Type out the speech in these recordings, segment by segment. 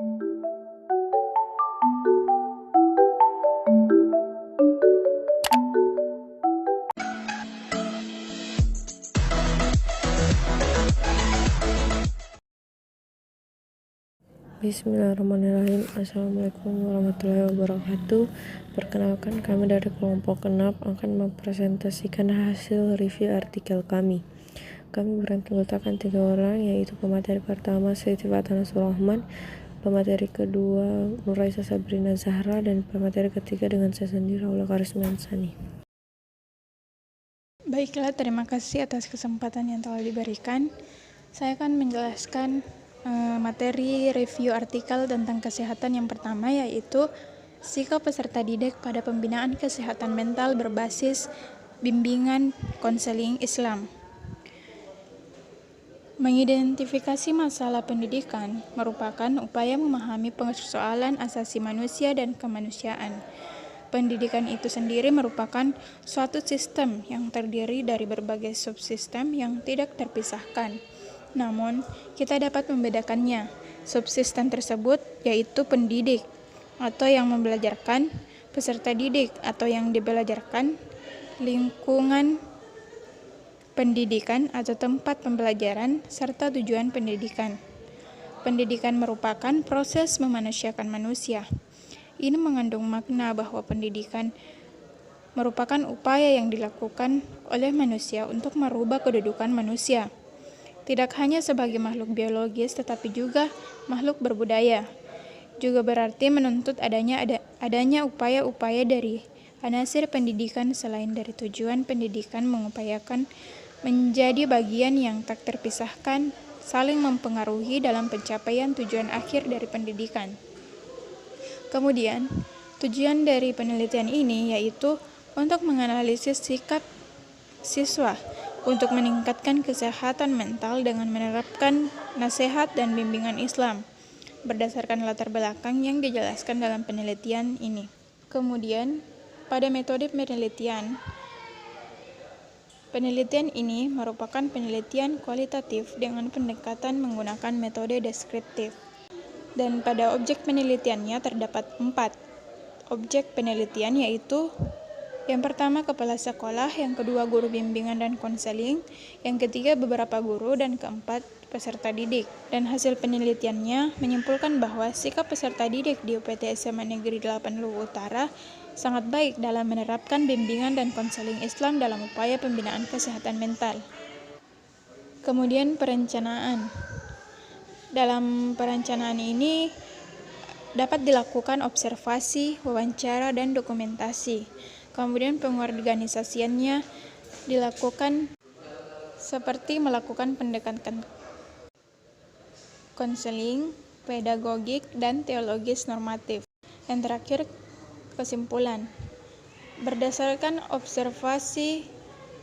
Bismillahirrahmanirrahim. Assalamualaikum warahmatullahi wabarakatuh. Perkenalkan, kami dari kelompok genap akan mempresentasikan hasil review artikel kami. Kami beranggotakan 3 orang, yaitu pemateri pertama Siti Fatana Surahman, pemateri kedua Nuraisa Sabrina Zahra, dan pemateri ketiga dengan saya sendiri Aula Karisma Insani. Baiklah, terima kasih atas kesempatan yang telah diberikan. Saya akan menjelaskan materi review artikel tentang kesehatan yang pertama, yaitu sikap peserta didik pada pembinaan kesehatan mental berbasis bimbingan konseling Islam. Mengidentifikasi masalah pendidikan merupakan upaya memahami persoalan asasi manusia dan kemanusiaan. Pendidikan itu sendiri merupakan suatu sistem yang terdiri dari berbagai subsistem yang tidak terpisahkan. Namun, kita dapat membedakannya. Subsistem tersebut yaitu pendidik atau yang membelajarkan, peserta didik atau yang dibelajarkan, lingkungan pendidikan atau tempat pembelajaran, serta tujuan pendidikan. Pendidikan merupakan proses memanusiakan manusia. Ini mengandung makna bahwa pendidikan merupakan upaya yang dilakukan oleh manusia untuk merubah kedudukan manusia. Tidak hanya sebagai makhluk biologis, tetapi juga makhluk berbudaya. Juga berarti menuntut adanya upaya-upaya dari anasir pendidikan selain dari tujuan pendidikan mengupayakan menjadi bagian yang tak terpisahkan, saling mempengaruhi dalam pencapaian tujuan akhir dari pendidikan. Kemudian, tujuan dari penelitian ini yaitu untuk menganalisis sikap siswa untuk meningkatkan kesehatan mental dengan menerapkan nasihat dan bimbingan Islam berdasarkan latar belakang yang dijelaskan dalam penelitian ini. Kemudian, pada metode penelitian ini merupakan penelitian kualitatif dengan pendekatan menggunakan metode deskriptif. Dan pada objek penelitiannya terdapat 4 objek penelitian, yaitu yang pertama kepala sekolah, yang kedua guru bimbingan dan konseling, yang ketiga beberapa guru, dan keempat peserta didik. Dan hasil penelitiannya menyimpulkan bahwa sikap peserta didik di UPT SMA Negeri 8 Luwu Utara sangat baik dalam menerapkan bimbingan dan konseling Islam dalam upaya pembinaan kesehatan mental. Kemudian perencanaan. Dalam perencanaan ini dapat dilakukan observasi, wawancara, dan dokumentasi. Kemudian pengorganisasiannya dilakukan seperti melakukan pendekatan konseling, pedagogik, dan teologis normatif. Yang terakhir, kesimpulan. Berdasarkan observasi,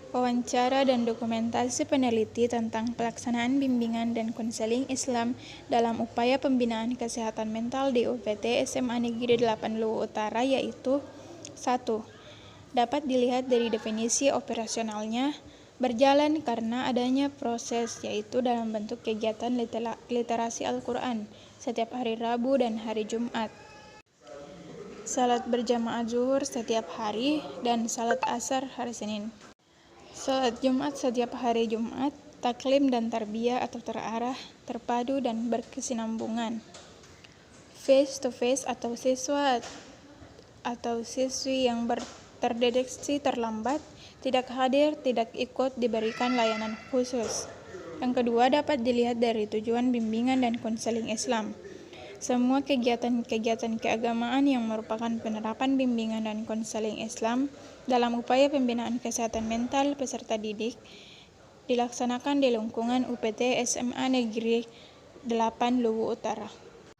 wawancara, dan dokumentasi peneliti tentang pelaksanaan bimbingan dan konseling Islam dalam upaya pembinaan kesehatan mental di UPT SMA Negeri 8 Luwu Utara, yaitu 1. Dapat dilihat dari definisi operasionalnya, berjalan karena adanya proses, yaitu dalam bentuk kegiatan literasi Al-Quran setiap hari Rabu dan hari Jumat, salat berjamaah zuhur setiap hari, dan salat asar hari Senin, salat Jumat setiap hari Jumat, taklim dan tarbiyah atau terarah, terpadu dan berkesinambungan, face to face atau siswa atau siswi yang terdeteksi terlambat, tidak hadir, tidak ikut diberikan layanan khusus. Yang kedua dapat dilihat dari tujuan bimbingan dan konseling Islam. Semua kegiatan-kegiatan keagamaan yang merupakan penerapan bimbingan dan konseling Islam dalam upaya pembinaan kesehatan mental peserta didik dilaksanakan di lingkungan UPT SMA Negeri 8 Luwu Utara.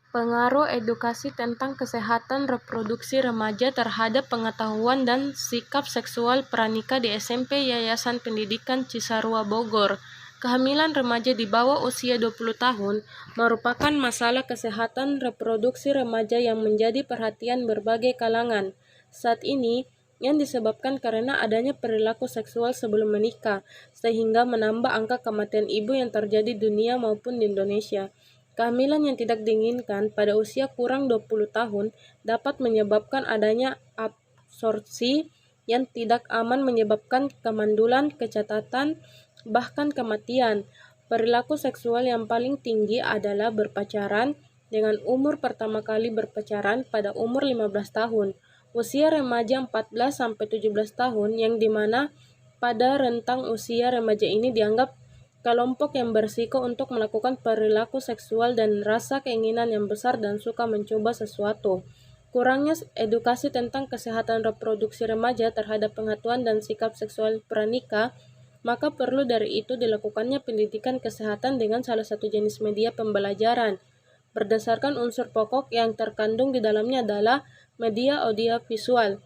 Pengaruh edukasi tentang kesehatan reproduksi remaja terhadap pengetahuan dan sikap seksual pranikah di SMP Yayasan Pendidikan Cisarua Bogor. Kehamilan remaja di bawah usia 20 tahun merupakan masalah kesehatan reproduksi remaja yang menjadi perhatian berbagai kalangan saat ini, yang disebabkan karena adanya perilaku seksual sebelum menikah, sehingga menambah angka kematian ibu yang terjadi di dunia maupun di Indonesia. Kehamilan yang tidak diinginkan pada usia kurang 20 tahun dapat menyebabkan adanya absorpsi yang tidak aman, menyebabkan kemandulan, kecacatan, bahkan kematian. Perilaku seksual yang paling tinggi adalah berpacaran, dengan umur pertama kali berpacaran pada umur 15 tahun. Usia remaja 14-17 tahun, yang dimana pada rentang usia remaja ini dianggap kelompok yang berisiko untuk melakukan perilaku seksual dan rasa keinginan yang besar dan suka mencoba sesuatu. Kurangnya edukasi tentang kesehatan reproduksi remaja terhadap pengetahuan dan sikap seksual pranikah, maka perlu dari itu dilakukannya pendidikan kesehatan dengan salah satu jenis media pembelajaran. Berdasarkan unsur pokok yang terkandung di dalamnya adalah media audiovisual.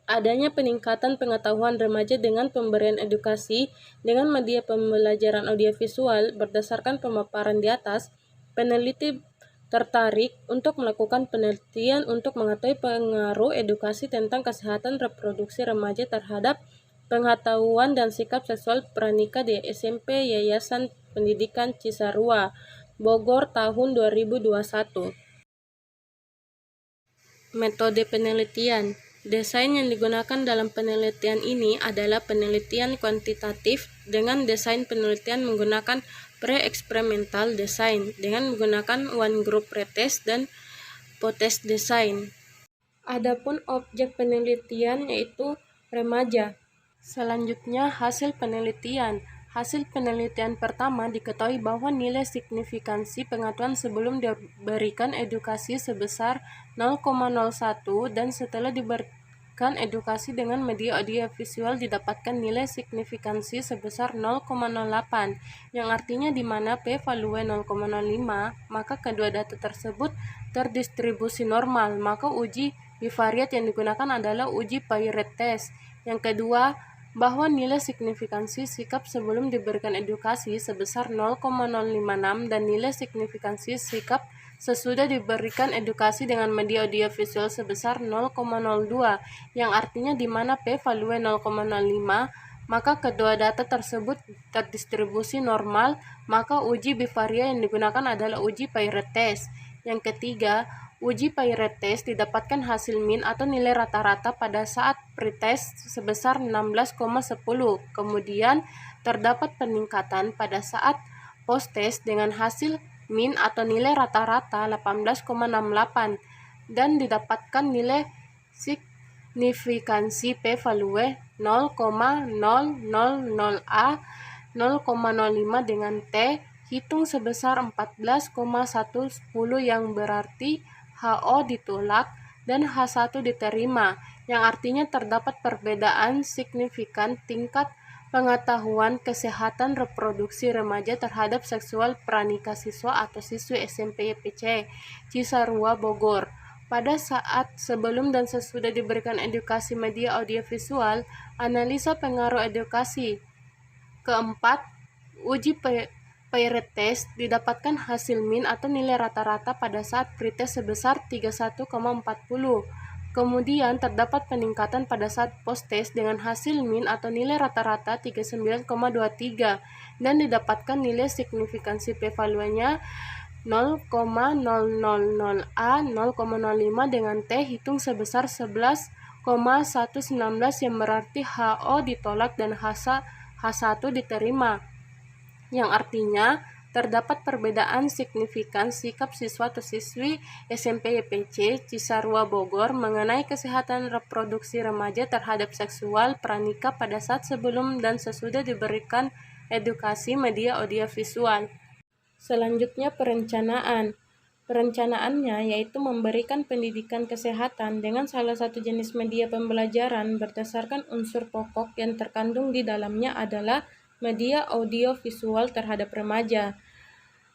Adanya peningkatan pengetahuan remaja dengan pemberian edukasi dengan media pembelajaran audiovisual. Berdasarkan pemaparan di atas, peneliti tertarik untuk melakukan penelitian untuk mengetahui pengaruh edukasi tentang kesehatan reproduksi remaja terhadap pengetahuan dan sikap seksual pranikah di SMP Yayasan Pendidikan Cisarua, Bogor tahun 2021. Metode penelitian. Desain yang digunakan dalam penelitian ini adalah penelitian kuantitatif dengan desain penelitian menggunakan pre-eksperimental design dengan menggunakan one group pretest dan potest design. Adapun objek penelitian yaitu remaja. Selanjutnya hasil penelitian. Hasil penelitian pertama diketahui bahwa nilai signifikansi pengetahuan sebelum diberikan edukasi sebesar 0,01 dan setelah diberikan edukasi dengan media audiovisual didapatkan nilai signifikansi sebesar 0,08, yang artinya di mana p-value 0,05, maka kedua data tersebut terdistribusi normal, maka uji bivariat yang digunakan adalah uji Poirot test. Yang kedua, bahwa nilai signifikansi sikap sebelum diberikan edukasi sebesar 0,056 dan nilai signifikansi sikap sesudah diberikan edukasi dengan media audiovisual sebesar 0,02, yang artinya di mana p-value 0,05, maka kedua data tersebut terdistribusi normal, maka uji bivariat yang digunakan adalah uji Poirot test. Yang ketiga, uji Poirot test didapatkan hasil min atau nilai rata-rata pada saat pretest sebesar 16,10. Kemudian terdapat peningkatan pada saat post-test dengan hasil min atau nilai rata-rata 18,68 dan didapatkan nilai signifikansi p-value 0,000a 0,05 dengan t hitung sebesar 14,110, yang berarti HO ditolak dan H1 diterima, yang artinya terdapat perbedaan signifikan tingkat pengetahuan kesehatan reproduksi remaja terhadap seksual pranikah siswa atau siswi SMP YPC Cisarua Bogor pada saat sebelum dan sesudah diberikan edukasi media audiovisual. Analisa pengaruh edukasi. Keempat, uji Poirot test didapatkan hasil min atau nilai rata-rata pada saat pretest sebesar 31,40. Kemudian terdapat peningkatan pada saat post-test dengan hasil min atau nilai rata-rata 39,23 dan didapatkan nilai signifikansi p-value-nya 0,000a 0,05 dengan t hitung sebesar 11,119, yang berarti HO ditolak dan H1 diterima, yang artinya terdapat perbedaan signifikan sikap siswa atau siswi SMP YPC Cisarua Bogor mengenai kesehatan reproduksi remaja terhadap seksual pranikah pada saat sebelum dan sesudah diberikan edukasi media audiovisual. Selanjutnya perencanaan. Perencanaannya yaitu memberikan pendidikan kesehatan dengan salah satu jenis media pembelajaran berdasarkan unsur pokok yang terkandung di dalamnya adalah media audiovisual terhadap remaja.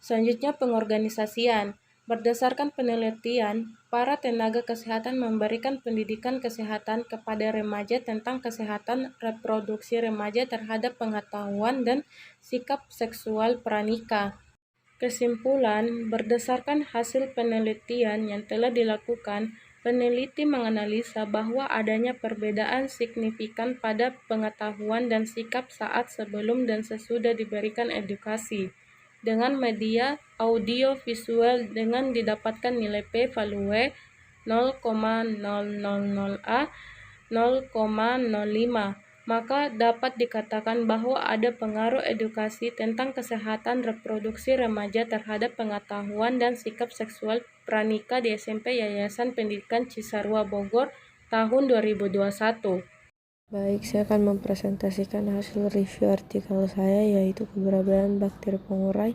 Selanjutnya pengorganisasian. Berdasarkan penelitian, para tenaga kesehatan memberikan pendidikan kesehatan kepada remaja tentang kesehatan reproduksi remaja terhadap pengetahuan dan sikap seksual pranikah. Kesimpulan, berdasarkan hasil penelitian yang telah dilakukan, peneliti menganalisa bahwa adanya perbedaan signifikan pada pengetahuan dan sikap saat sebelum dan sesudah diberikan edukasi. dengan media audio visual dengan didapatkan nilai p-value 0,000A 0,05, maka dapat dikatakan bahwa ada pengaruh edukasi tentang kesehatan reproduksi remaja terhadap pengetahuan dan sikap seksual pranikah di SMP Yayasan Pendidikan Cisarua Bogor tahun 2021. Baik, saya akan mempresentasikan hasil review artikel saya, yaitu keberadaan bakteri pengurai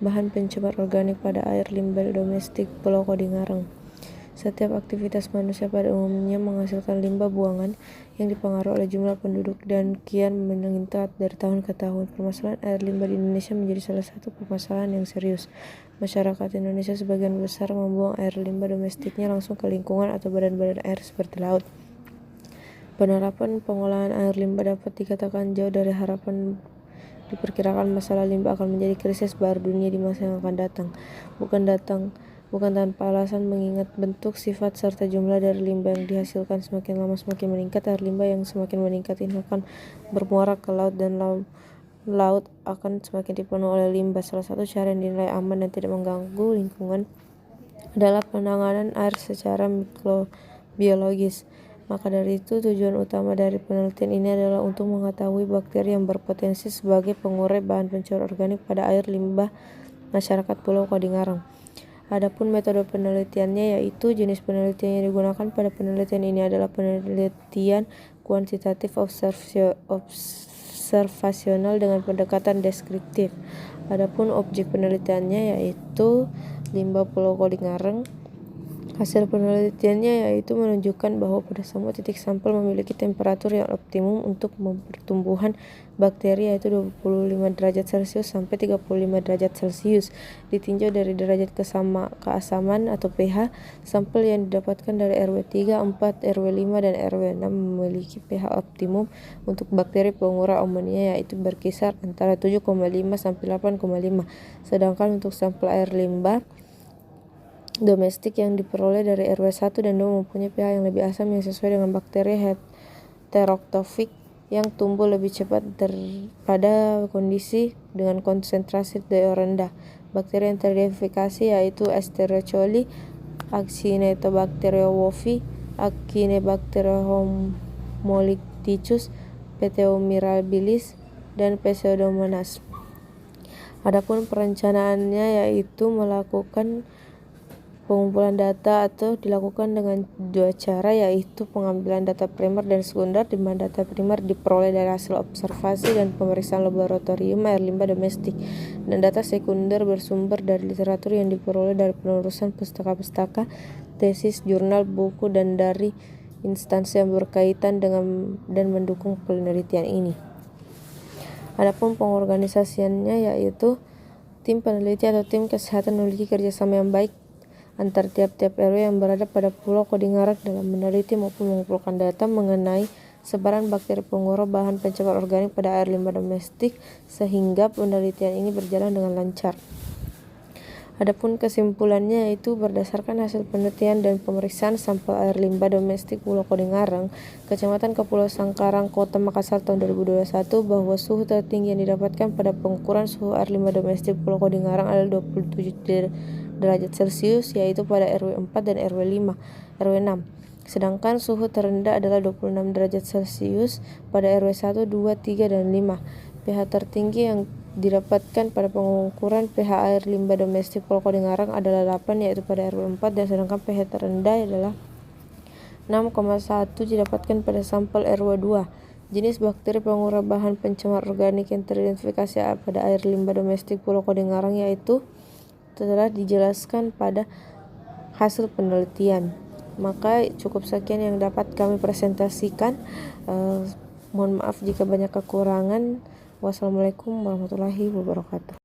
bahan pencemar organik pada air limbah domestik Pulau Kodingareng. Setiap aktivitas manusia pada umumnya menghasilkan limbah buangan yang dipengaruhi oleh jumlah penduduk dan kian meningkat dari tahun ke tahun. Permasalahan air limbah di Indonesia menjadi salah satu permasalahan yang serius. Masyarakat Indonesia sebagian besar membuang air limbah domestiknya langsung ke lingkungan atau badan-badan air seperti laut. Penerapan pengolahan air limbah dapat dikatakan jauh dari harapan. Diperkirakan masalah limbah akan menjadi krisis baru dunia di masa yang akan datang. Bukan tanpa alasan, mengingat bentuk, sifat, serta jumlah dari limbah yang dihasilkan semakin lama semakin meningkat. Air limbah yang semakin meningkat ini akan bermuara ke laut dan laut akan semakin dipenuhi oleh limbah. Salah satu cara yang dinilai aman dan tidak mengganggu lingkungan adalah penanganan air secara mikrobiologis. Maka dari itu, tujuan utama dari penelitian ini adalah untuk mengetahui bakteri yang berpotensi sebagai pengurai bahan pencemar organik pada air limbah masyarakat Pulau Kodingareng. Adapun metode penelitiannya, yaitu jenis penelitian yang digunakan pada penelitian ini adalah penelitian kuantitatif observasional dengan pendekatan deskriptif. Adapun objek penelitiannya yaitu limbah Pulau Kodingareng. Hasil penelitiannya yaitu menunjukkan bahwa pada semua titik sampel memiliki temperatur yang optimum untuk pertumbuhan bakteri, yaitu 25 derajat Celcius sampai 35 derajat Celcius. Ditinjau dari derajat keasaman atau pH, sampel yang didapatkan dari RW 3, 4, RW 5, dan RW 6 memiliki pH optimum untuk bakteri pengurai amonia, yaitu berkisar antara 7,5 sampai 8,5. Sedangkan untuk sampel air limbah domestik yang diperoleh dari RW 1 dan 2 mempunyai pH yang lebih asam yang sesuai dengan bakteri heterotropik yang tumbuh lebih cepat pada kondisi dengan konsentrasi DO rendah. Bakteri yang teridentifikasi yaitu Escherichia, Acinetobacter whoefi, Acinetobacter homolyticus, Peteomirabilis, dan Pseudomonas. Adapun perencanaannya yaitu melakukan pengumpulan data atau dilakukan dengan dua cara, yaitu pengambilan data primer dan sekunder, di mana data primer diperoleh dari hasil observasi dan pemeriksaan laboratorium air limbah domestik, dan data sekunder bersumber dari literatur yang diperoleh dari penelusuran pustaka-pustaka, tesis, jurnal, buku, dan dari instansi yang berkaitan dengan dan mendukung penelitian ini. Adapun pengorganisasiannya yaitu tim peneliti atau tim kesehatan memiliki kerjasama yang baik antar tiap-tiap RW yang berada pada Pulau Kodingareng dalam meneliti maupun mengumpulkan data mengenai sebaran bakteri pengurai bahan pencemar organik pada air limbah domestik, sehingga penelitian ini berjalan dengan lancar. Adapun kesimpulannya yaitu berdasarkan hasil penelitian dan pemeriksaan sampel air limbah domestik Pulau Kodingareng, Kecamatan Kepulauan Sangkarang, Kota Makassar tahun 2021, bahwa suhu tertinggi yang didapatkan pada pengukuran suhu air limbah domestik Pulau Kodingareng adalah 27 derajat Celcius, yaitu pada RW 4 dan RW 6. Sedangkan suhu terendah adalah 26 derajat Celcius pada RW 1, 2, 3, dan 5. pH tertinggi yang didapatkan pada pengukuran pH air limbah domestik Pulau Kodingareng adalah 8, yaitu pada RW 4, dan sedangkan pH terendah adalah 6,1 didapatkan pada sampel RW 2. Jenis bakteri pengurai bahan pencemar organik yang teridentifikasi pada air limbah domestik Pulau Kodingareng yaitu telah dijelaskan pada hasil penelitian. Maka cukup sekian yang dapat kami presentasikan. Mohon maaf jika banyak kekurangan. Wassalamualaikum warahmatullahi wabarakatuh.